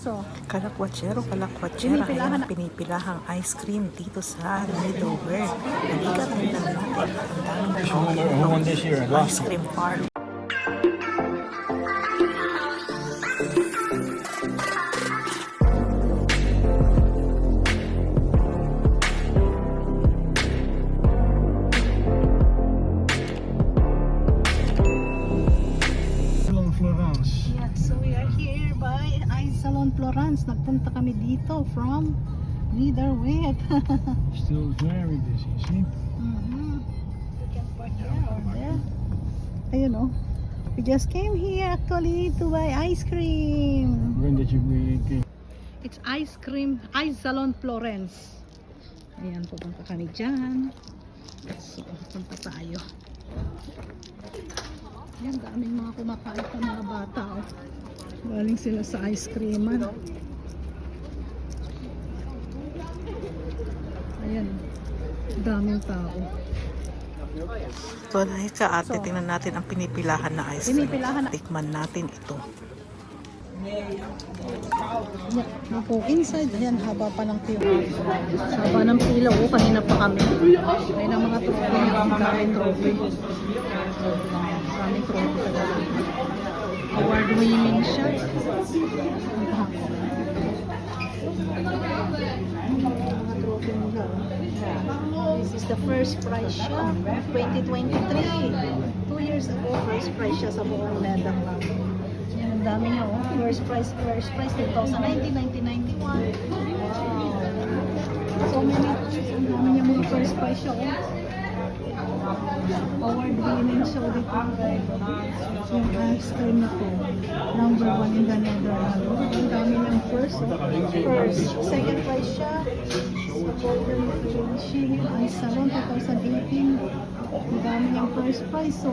So, Kalakwatsero, kalakwatsyera, ayan ang pinipilahang ice cream dito sa Middleware. Halika rin lang natin. Ang daming ice cream parlor. Florence. yeah, so we are here by Ice Salon Florence. Nagpunta kami dito from Middleware. Still very busy, see? You can park here or there. Ayun oh. We just came here actually to buy ice cream. When did you begin? It's ice cream, Ice Salon Florence. Ayan, pupunta kami dyan. So, punta tayo. Ayan, daming mga kumakain pa mga bata. Oh. Galing sila sa ice creaman. Ayan, daming tao. So, halika ate, tingnan natin ang pinipilahan na ice cream. Pinipilahan na. Tikman natin ito. Yan po, inside, ayan, haba pa ng pila. Haba ng pila, oh, kanina pa kami. Ayun ang mga trophy niya, ang daming trophy. Daming trophy talaga. Award-winning siya. Mga trophy nila. This is the first prize siya, 2023. 2 years ago, first prize siya sa buong Netherlands. Ang dami niya, oh. First prize 2019, 1991. Wow. So many, ang dami niya mga first prize siya, oh. Award-winning show dito. Yung ice cream na to, number 1 in the Netherlands. Ang dami niyang first, oh. First, second prize siya. Sa Golden Shield Ice Salon 2018. Ang dami niyang first prize, so.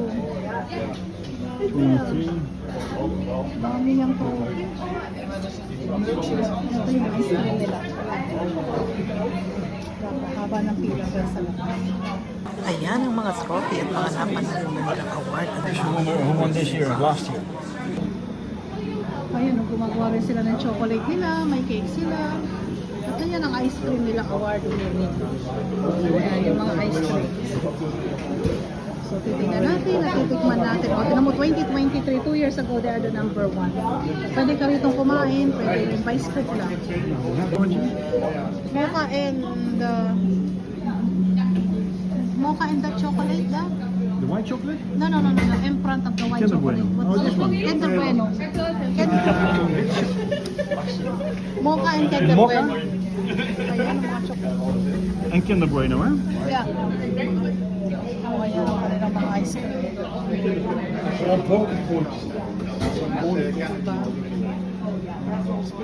23. Dami niyang trophy. Ito yung ice cream nila. Haba ng pila sa labas. Ayan ang mga trophy at mga napanalunan nilang award. Who won this year? Last year? Ayun, gumagawa rin sila ng chocolate nila, may cake sila. At yan ang ice cream nila award winning. Ayan yung mga ice cream. So titingnan natin, natitikman natin. O, tinan mo, 2023, 2 years ago, they are the number 1. Pwede ka rito kumain, pwede yung by scoop lang. Mocha and the chocolate, da? The white chocolate? No, in front of the white Kinder chocolate. Bueno. Oh, this one. Kinder Bueno. Mocha and Kinder Mocha? Bueno. Ayan, mga chocolate. And Kinder Bueno, eh? Yeah. Oh, ayan ang kanilang mga ice cream.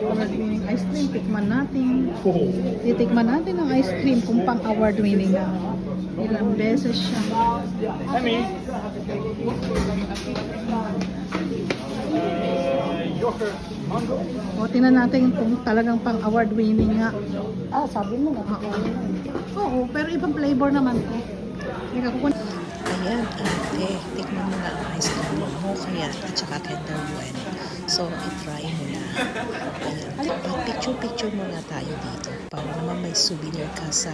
Award-winning ice cream, tikman natin. Titikman natin ang ice cream kung pang award-winning na. Ilang beses siya. Yogurt, mango. O, tingnan natin kung talagang pang award-winning nga. Ah, sabi mo na. Oo, pero ibang flavor naman to. Ayan ate, tikman mo na ang ice cream mo kaya at saka Kinder Bueno. So, itry mo na. Ayan, picture muna tayo dito para naman may souvenir ka sa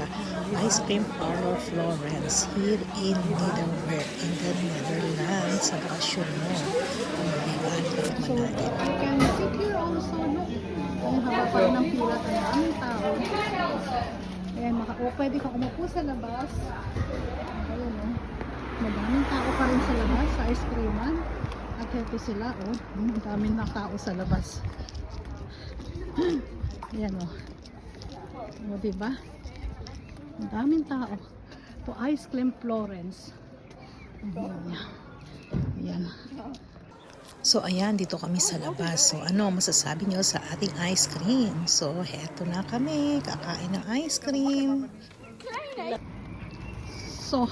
Ice Cream Parlor Florence here in Middleware in the Netherlands sa bakasyon mo. Diba? Tikman natin. You can sit here also, no? Ang haba pa rin ng pila, ang tao. Ayan, pwede kang umupo sa labas. Ayun, no? Madaming tao pa rin sa labas, sa ice creaman. At heto sila, oh. Ang daming na tao sa labas. Ayan, oh. O, diba? Ang daming tao. To Ice Cream Florence. Ayan. So, ayan, dito kami sa labas. So, ano masasabi nyo sa ating ice cream? So, heto na kami. Kakain ng ice cream. So,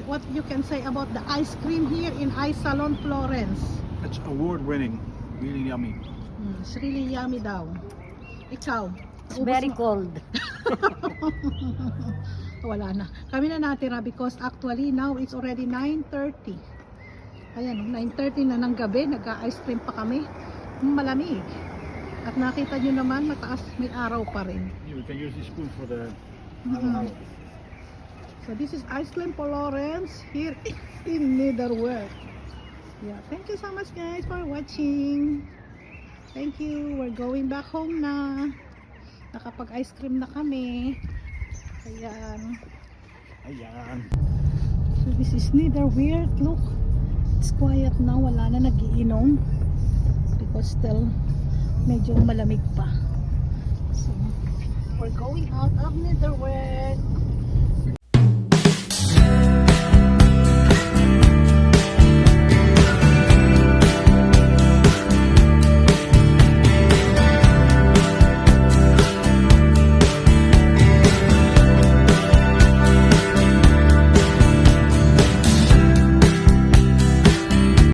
what you can say about the ice cream here in Ice Salon Florence? It's award-winning. Really yummy. It's really yummy daw. Ikaw? It's very cold. Wala na. Kami na natira because actually now it's already 9:30. Ayan, 9:30 na ng gabi, nag-ice cream pa kami. Malamig. At nakita nyo naman, mataas, may araw pa rin. Yeah, we can use this spoon for the Mhm. So this is Ice Cream for Lawrence here in Netherworld. Yeah, thank you so much guys for watching. Thank you. We're going back home na. Nakapag-ice cream na kami. Ayan. Ayan. So this is Netherworld. Look, it's quiet now. Wala na nagiinom. Because still, medyo malamig pa. So, we're going out of Netherworld.